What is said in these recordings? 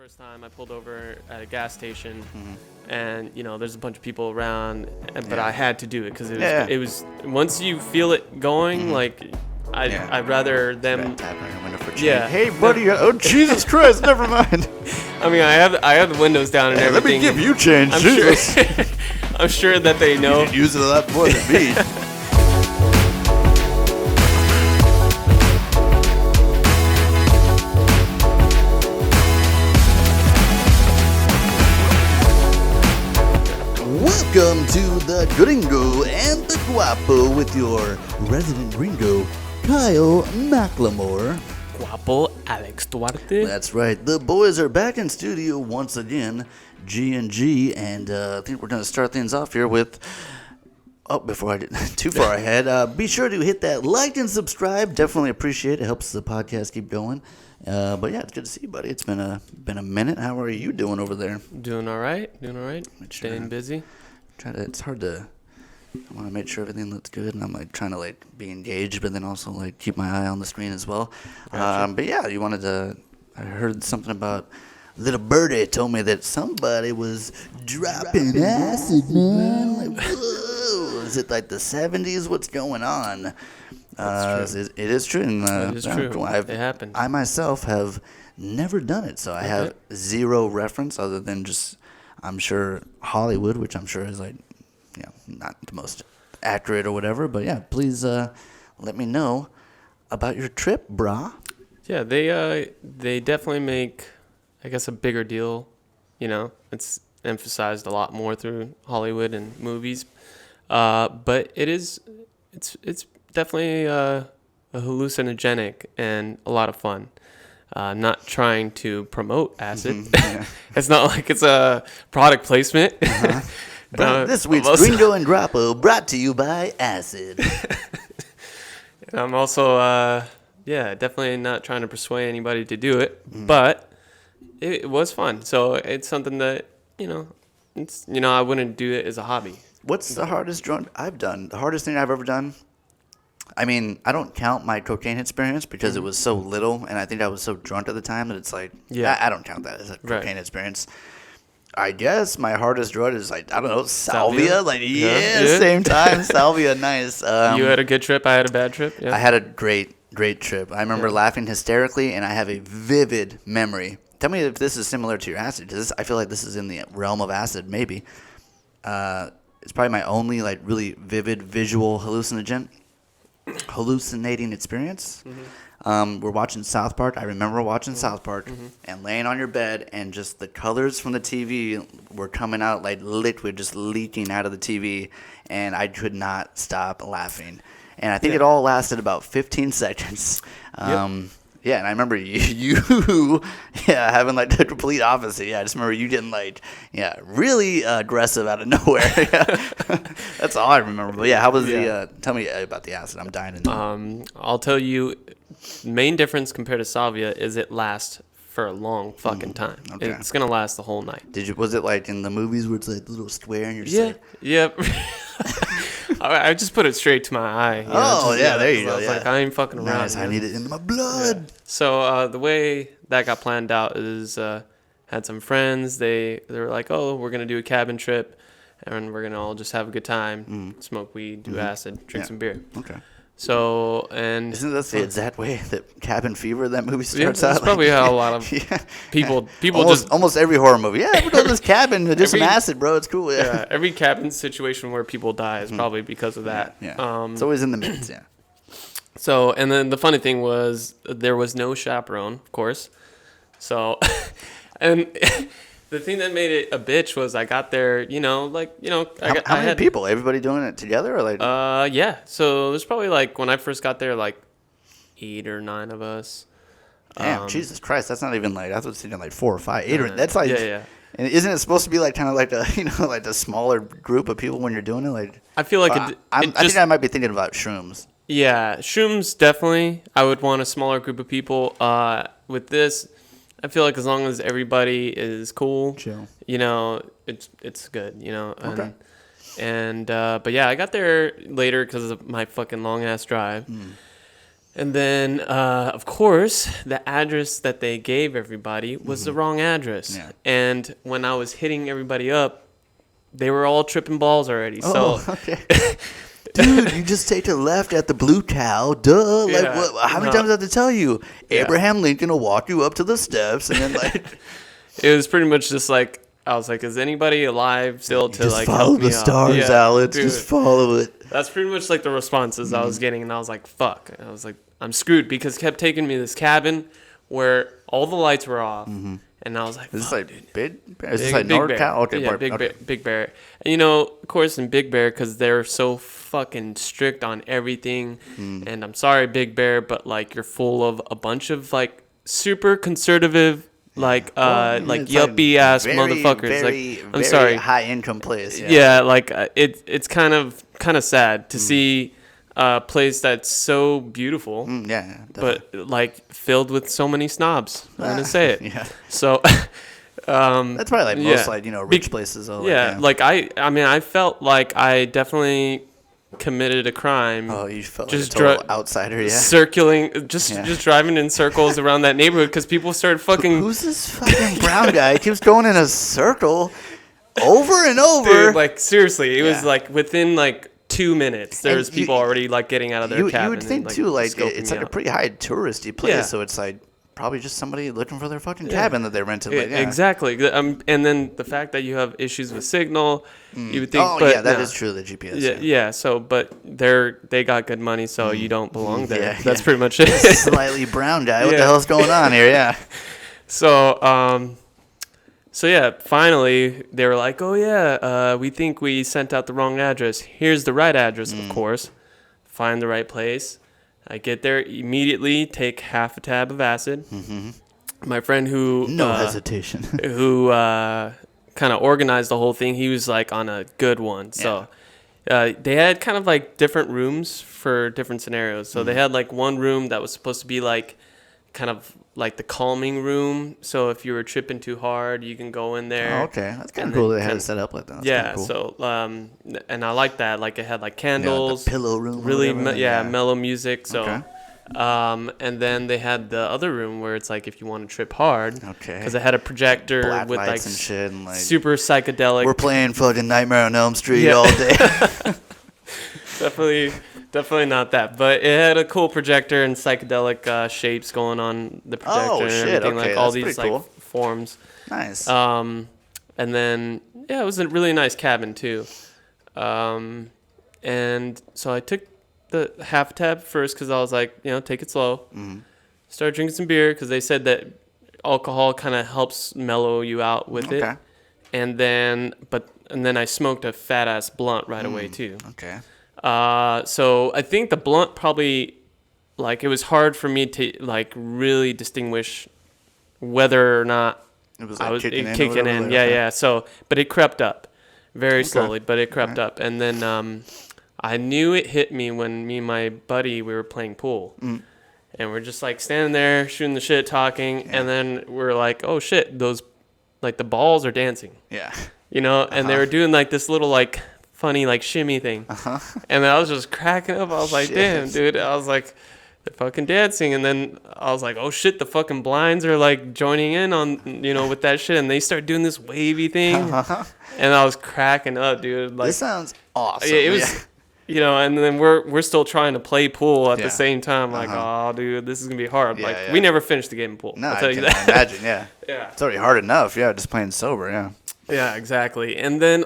First time I pulled over at a gas station, and there's a bunch of people around, but I had to do it because it was once you feel it going, like I'd rather them tap on your window for change. Yeah. Hey, buddy. Oh, Jesus Christ! Never mind. I mean, I have the windows down and Hey, let me everything. give you change. I'm Jesus. sure. I'm sure that they know. You could use it a lot more than me. Welcome to the Gringo and the Guapo with your resident Gringo, Kyle McLemore. Guapo, Alex Duarte. That's right. The boys are back in studio once again, G&G, and I think we're going to start things off here with... Oh, before I get too far ahead, be sure to hit that like and subscribe. Definitely appreciate it. It helps the podcast keep going. But yeah, it's good to see you, buddy. It's been a minute. How are you doing over there? Doing all right. Staying busy. It's hard to. I want to make sure everything looks good, and I'm like trying to be engaged, but then also keep my eye on the screen as well. Gotcha. But yeah, you wanted to. I heard something about little birdie told me that somebody was dropping acid, man. Whoa, is it like the 70s? What's going on? That's true. It is true. And, it is true. It happened. I myself have never done it, so I have zero reference other than just, I'm sure, Hollywood, which I'm sure is not the most accurate or whatever. But yeah, please let me know about your trip, brah. Yeah, they definitely make, I guess, a bigger deal. It's emphasized a lot more through Hollywood and movies. But it's definitely a hallucinogenic and a lot of fun. Not trying to promote acid. It's not like it's a product placement. But this week's Gringo and Guapo brought to you by acid. I'm also, definitely not trying to persuade anybody to do it, but it was fun. So it's something that, I wouldn't do it as a hobby. What's the hardest drug I've done? The hardest thing I've ever done? I mean, I don't count my cocaine experience because it was so little, and I think I was so drunk at the time that it's like, I don't count that as a cocaine experience. I guess my hardest drug is salvia. Same time, salvia, nice. You had a good trip, I had a bad trip? Yeah. I had a great trip. I remember laughing hysterically, and I have a vivid memory. Tell me if this is similar to your acid, because I feel like this is in the realm of acid, maybe. It's probably my only really vivid visual hallucinating experience. We're watching South Park. I remember watching South Park and laying on your bed, and just the colors from the TV were coming out like liquid, just leaking out of the TV, and I could not stop laughing. And I think it all lasted about 15 seconds. Yeah, and I remember you having the complete opposite. Yeah, I just remember you getting really aggressive out of nowhere. That's all I remember. But yeah, how was tell me about the acid. I'm dying to know. I'll tell you, main difference compared to salvia is it lasts for a long fucking time. Okay. It's gonna last the whole night. Was it like in the movies where it's like the little square and you're just Yep. I just put it straight to my eye. There you go. I was like, I ain't fucking around. Nice, I need it in my blood. Yeah. So the way that got planned out is had some friends. They were like, oh, we're gonna do a cabin trip, and we're gonna all just have a good time, smoke weed, do acid, drink some beer. Okay. So, and isn't that the exact way that Cabin Fever, that movie, starts out? That's probably how a lot of people almost every horror movie. Yeah, we go to this cabin to do some acid, bro. It's cool. Yeah, every cabin situation where people die is probably because of that. Yeah. It's always in the mix. Yeah. So, and then the funny thing was there was no chaperone, of course. So, and the thing that made it a bitch was I got there, how many people? Everybody doing it together, or yeah. So there's probably when I first got there, 8 or 9 of us. Damn, Jesus Christ, that's not even I was thinking 4 or 5, 8 or that's yeah. And isn't it supposed to be kind of a smaller group of people when you're doing it? I feel like I think I might be thinking about shrooms. Yeah, shrooms definitely. I would want a smaller group of people. With this, I feel like as long as everybody is cool, chill. It's good. Okay. And but yeah, I got there later because of my fucking long ass drive. And then, of course, the address that they gave everybody was the wrong address. Yeah. And when I was hitting everybody up, they were all tripping balls already. Oh, So, okay. Dude, you just take a left at the Blue Cow. Duh. Like, Yeah, how many times do I have to tell you? Yeah. Abraham Lincoln will walk you up to the steps, and then like it was pretty much just like, I was like, is anybody alive still to just like follow help me the out? stars, Yeah, Alex. dude. Just follow it. That's pretty much like the responses I was getting, and I was like, fuck. And I was like, I'm screwed, because it kept taking me to this cabin where all the lights were off, and I was like, Is this fuck, like dude. Big Bear? Is this like NorCal? Okay, Yeah, Big Bear. And you know, of course, in Big Bear, because they're so fucking strict on everything. And I'm sorry, Big Bear, but like you're full of a bunch of like super conservative, like It's yuppie ass very, motherfuckers. Very, like I'm very sorry, high income place. Yeah. yeah, like it's kind of sad to see a place that's so beautiful. Yeah. Definitely. But like filled with so many snobs. I'm gonna say it. Yeah. So, That's probably like most yeah. like rich places. Though, yeah, like, I mean, I felt like I definitely committed a crime. oh, you felt just like a total outsider. Yeah. circling, just driving in circles around that neighborhood because people started fucking. Who's this fucking brown guy? He keeps going in a circle over and over. Dude, like seriously, it was Yeah. like within like 2 minutes, there And was people already like getting out of their cabin. You would think and, too, like scoping it's me like a out. pretty high touristy place, Yeah. so it's like probably just somebody looking for their fucking cabin that they rented. Like, yeah. Exactly. And then the fact that you have issues with signal, you would think. Oh but yeah, that no. is true. The GPS. Yeah. So, but they got good money, so you don't belong there. Yeah, That's yeah. pretty much it. Slightly brown guy. What the Yeah. hell's going on here? Yeah. So yeah, finally they were like, "Oh yeah, we think we sent out the wrong address. Here's the right address, of course." Find the right place. I get there immediately. Take half a tab of acid. My friend who No hesitation. who kind of organized the whole thing, he was like on a good one. So they had kind of like different rooms for different scenarios. So they had like one room that was supposed to be like kind of like the calming room. So if you were tripping too hard, you can go in there. Oh, okay, that's kind And of cool. then They had kinda- it set up like that. That's Yeah. kinda cool. So and I like that. Like it had like Yeah, candles, the pillow room. or really whatever, mellow music. So. Okay. And then they had the other room where it's like if you want to trip hard, Okay. because it had a projector Black with like lights and shit, and like super psychedelic. we're playing fucking Nightmare on Elm Street Yeah. all day. Definitely not that, but it had a cool projector and psychedelic shapes going on the projector Oh, and shit, everything, okay, like all that's these pretty like cool. forms. Nice. And then it was a really nice cabin too. And so I took the half tab first because I was like, take it slow. Start drinking some beer because they said that alcohol kind of helps mellow you out with it. Okay. And then I smoked a fat ass blunt right away too. Okay. So I think the blunt probably, like, it was hard for me to like really distinguish whether or not It was I like was kicking in. or kicking whatever, in. like, Yeah, okay. yeah. So, but it crept up very Okay. slowly, but it crept up. And then I knew it hit me when me and my buddy, we were playing pool. And we're just like standing there shooting the shit, talking, and then we're like, "Oh shit, those like the balls are dancing." Yeah. And they were doing like this little like funny like shimmy thing. And then I was just cracking up. I was like, Shit. "Damn, dude." I was like, "They're fucking dancing." And then I was like, "Oh shit, the fucking blinds are like joining in on with that shit." And they start doing this wavy thing. And I was cracking up, dude. Like This sounds awesome. yeah, it was and then we're still trying to play pool at Yeah. the same time. Like, oh, dude, this is gonna be hard. Yeah, like, yeah. we never finished the game of pool. No, I'll I tell can you that. imagine. Yeah. Yeah. It's already hard enough. Yeah, just playing sober. Yeah. Yeah, exactly. And then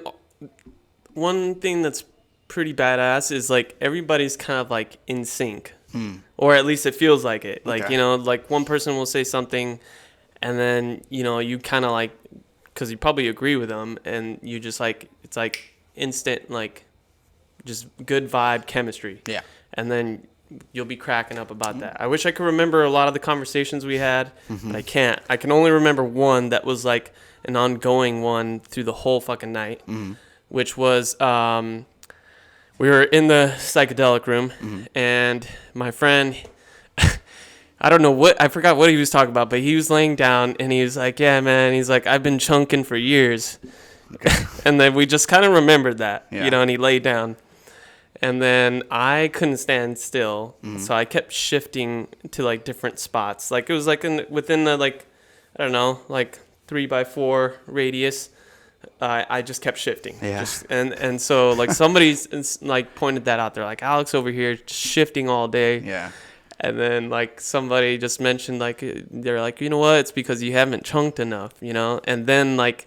one thing that's pretty badass is like everybody's kind of like in sync, or at least it feels like it. Like Okay. like one person will say something, and then you kind of like, because you probably agree with them, and you just like it's like instant like just good vibe chemistry. Yeah. And then you'll be cracking up about that. I wish I could remember a lot of the conversations we had, but I can't. I can only remember one that was like an ongoing one through the whole fucking night, which was we were in the psychedelic room, and my friend, I don't know I forgot what he was talking about, but he was laying down, and he was like, "Yeah, man," he's like, "I've been chunking for years." And then we just kind of remembered that, Yeah. and he laid down. And then I couldn't stand still, so I kept shifting to like different spots. Like it was like within the like, I don't know, like 3x4 radius. I just kept shifting. Yeah. And so like somebody's like pointed that out. They're like, Alex over here just shifting all day. Yeah. And then like somebody just mentioned like they're like, you know what? It's because you haven't chunked enough, you know. And then like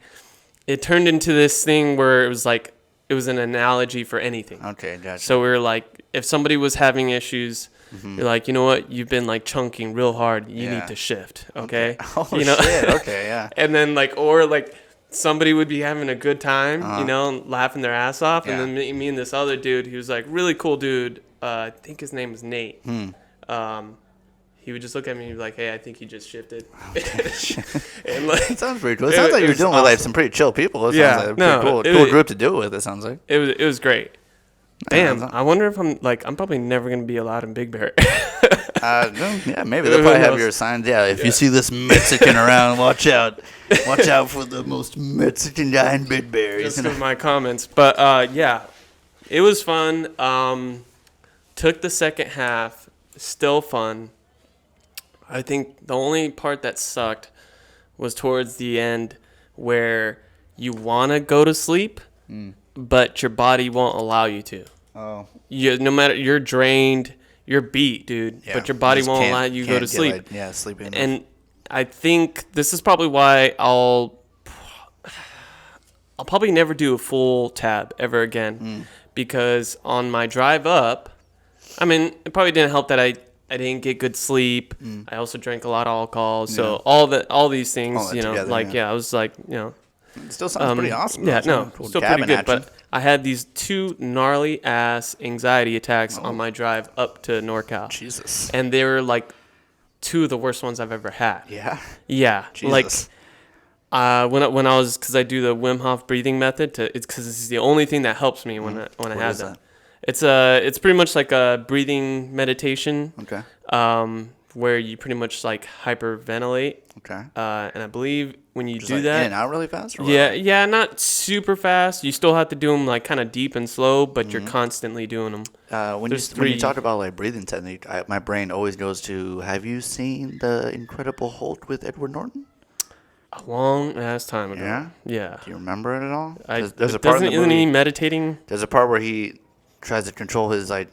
it turned into this thing where it was like it was an analogy for anything. Okay, gotcha. So we were like, if somebody was having issues, you're like, you know what? You've been like chunking real hard. You need to shift, okay? Oh, you know? shit. Okay, yeah. And then like, or like somebody would be having a good time, you know, laughing their ass off. Yeah. And then me and this other dude, he was like really cool dude. I think his name was Nate. He would just look at me and be like, hey, I think he just shifted. And like, It sounds pretty cool. It sounds like you're dealing with like some pretty chill people. It sounds like a pretty cool group to do it with, it sounds like. It was great. Damn, I wonder if I'm probably never going to be allowed in Big Bear. Yeah, maybe they'll probably have your signs. Yeah, if you see this Mexican around, watch out. Watch out for the most Mexican guy in Big Bear. Just with my comments. But yeah, it was fun. Took the second half, still fun. I think the only part that sucked was towards the end where you want to go to sleep, but your body won't allow you to. Oh. No matter, you're drained, you're beat, dude, but your body won't allow you to go to sleep. Sleeping enough. And I think this is probably why I'll probably never do a full tab ever again, because on my drive up, I mean, it probably didn't help that I didn't get good sleep. I also drank a lot of alcohol. So all these things, you know, together, like, I was like, you know. It still sounds pretty awesome. Yeah, no, cool still pretty good. But I had these 2 gnarly ass anxiety attacks on my drive up to NorCal. Jesus. And they were like 2 of the worst ones I've ever had. Yeah? Yeah. Jesus. Like, when I was, because I do the Wim Hof breathing method, it's because it's the only thing that helps me when I have them. It's pretty much like a breathing meditation. Okay. Where you pretty much like hyperventilate. Okay. And I believe when you Just do like that, in and out really fast? Or yeah, not super fast. You still have to do them like kind of deep and slow, but you're constantly doing them. When you talk about like breathing technique, my brain always goes to, have you seen The Incredible Hulk with Edward Norton? A long ass time ago. Yeah? Yeah. Do you remember it at all? There's a part in the movie, isn't he meditating? There's a part where he tries to control his like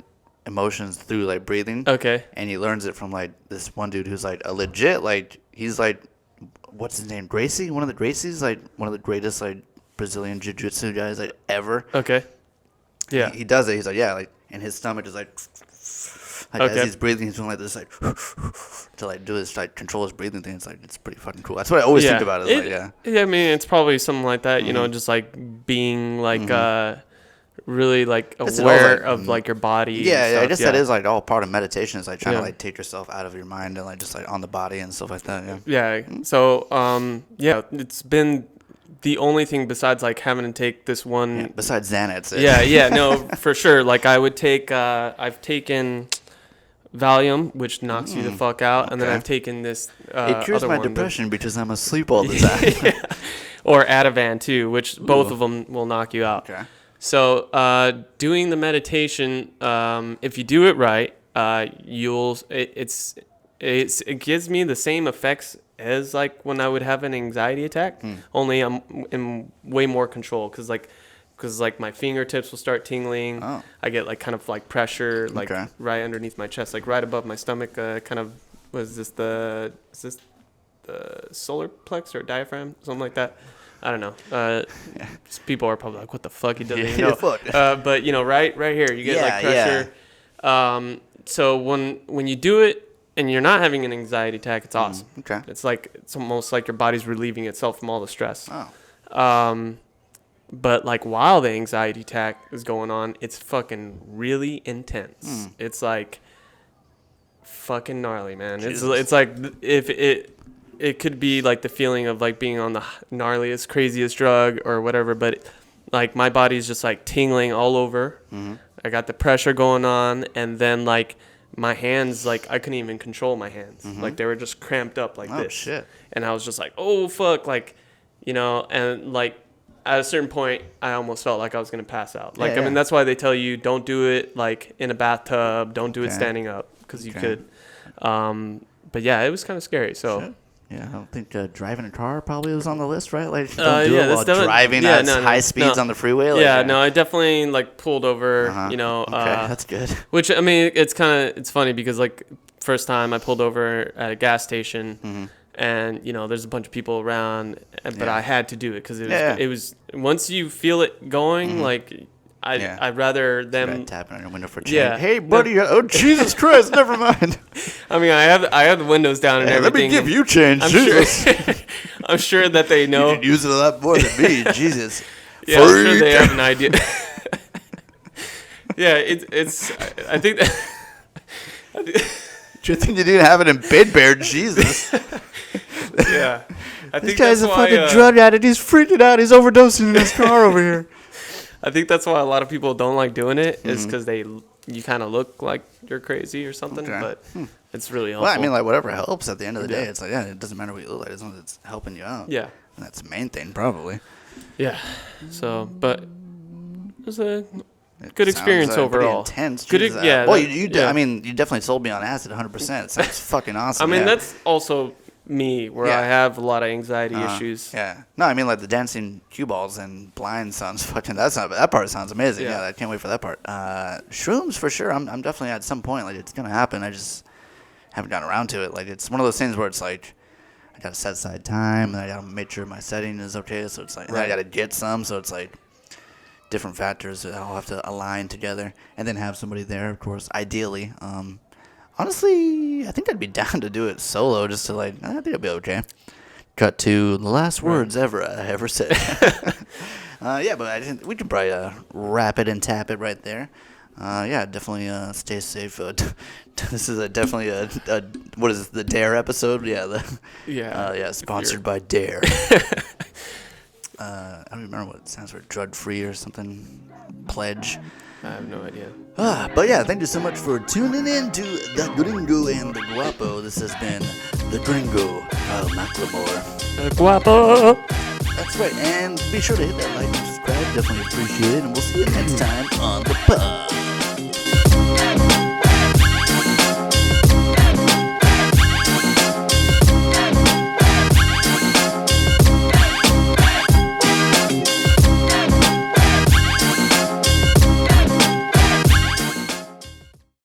emotions through like breathing. Okay. And he learns it from like this one dude who's like a legit, like, he's like, what's his name? Gracie? One of the Gracies? Like one of the greatest like Brazilian jiu-jitsu guys like ever. Okay. Yeah. He does it. He's like, yeah, like, and his stomach is like as he's breathing, he's doing like this, like to like do his like control his breathing thing. It's like, it's pretty fucking cool. That's what I always think about it. Yeah, I mean, it's probably something like that. You know, just like being like really like aware of like your body. Yeah, I guess that is like all part of meditation. Is like trying to like take yourself out of your mind and like just like on the body and stuff like that. Yeah. So it's been the only thing besides like having to take this one. Yeah, besides Xanax. Yeah, no, for sure. Like I would take. I've taken Valium, which knocks you the fuck out, and then I've taken this. It cures other my one depression because I'm asleep all the time. Or Ativan too, which both of them will knock you out. Okay. So doing the meditation, if you do it right, it gives me the same effects as like when I would have an anxiety attack. Only I'm in way more control because my fingertips will start tingling. Oh. I get like kind of like pressure like right underneath my chest, like right above my stomach. Kind of is this the solar plex or diaphragm, something like that. I don't know. People are probably like, "What the fuck?" He doesn't even know. Fuck. But you know, right here, you get like pressure. So when you do it and you're not having an anxiety attack, it's awesome. Okay. It's almost like your body's relieving itself from all the stress. Oh. But like while the anxiety attack is going on, it's fucking really intense. It's like fucking gnarly, man. It's like if it could be like the feeling of like being on the gnarliest, craziest drug or whatever, but like my body's just like tingling all over. I got the pressure going on, and then like my hands, like I couldn't even control my hands. Like they were just cramped up like this. Oh shit. And I was just like, oh fuck, like, you know, and like at a certain point, I almost felt like I was gonna pass out. Like, Yeah, I mean, yeah. that's why they tell you don't do it like in a bathtub, don't do it standing up, because you could. But yeah, it was kind of scary. So. Shit. Yeah, I don't think driving a car probably was on the list, right? Like, don't do it while that's driving at high speeds on the freeway. Like, no, I definitely like pulled over. You know, okay, that's good. Which I mean, it's funny because like first time I pulled over at a gas station, and you know, there's a bunch of people around, but I had to do it because it was once you feel it going, like. I'd rather them tapping on your window for change. Yeah. Hey, buddy. Oh, Jesus Christ. Never mind. I mean, I have the windows down and everything. Let me give you change. I'm Jesus. sure. I'm sure that they know. You could use it a lot more than me. Jesus. Yeah, I'm sure they have an idea. Yeah, it's. I think. Good thing you didn't have it in Bed Bear. Jesus. Yeah. I This think guy's that's a why, fucking drug addict. He's freaking out. He's overdosing in his car over here. I think that's why a lot of people don't like doing it. Is because you kind of look like you're crazy or something. Okay. But it's really helpful. Well, I mean, like, whatever helps at the end of the day. It's like, it doesn't matter what you look like as long as it's helping you out. Yeah. And that's the main thing, probably. Yeah. So, but it was a good experience overall. Pretty intense. Good, Well, I mean, you definitely sold me on acid 100%. It sounds fucking awesome. I mean, that's also me, where I have a lot of anxiety issues. Yeah. No, I mean, like, the dancing cue balls and blind sounds fucking, that part sounds amazing. Yeah, I can't wait for that part. Shrooms, for sure. I'm definitely at some point, like, it's going to happen. I just haven't gotten around to it. Like, it's one of those things where it's like, I got to set aside time, and I got to make sure my setting is okay. So it's like, I got to get some. So it's like different factors that I'll have to align together, and then have somebody there, of course, ideally. Honestly, I think I'd be down to do it solo, just to like, I think I'd be okay. Cut to the last words I ever said. Yeah, but we can probably wrap it and tap it right there. Yeah, definitely stay safe. This is definitely a what is it, the D.A.R.E episode? Yeah, sponsored by D.A.R.E. I don't remember what it stands for, drug free or something, pledge. I have no idea. But yeah, thank you so much for tuning in to the Gringo and the Guapo. This has been the Gringo of McLemore. Guapo! That's right, and be sure to hit that like and subscribe. Definitely appreciate it, and we'll see you next time on the pod.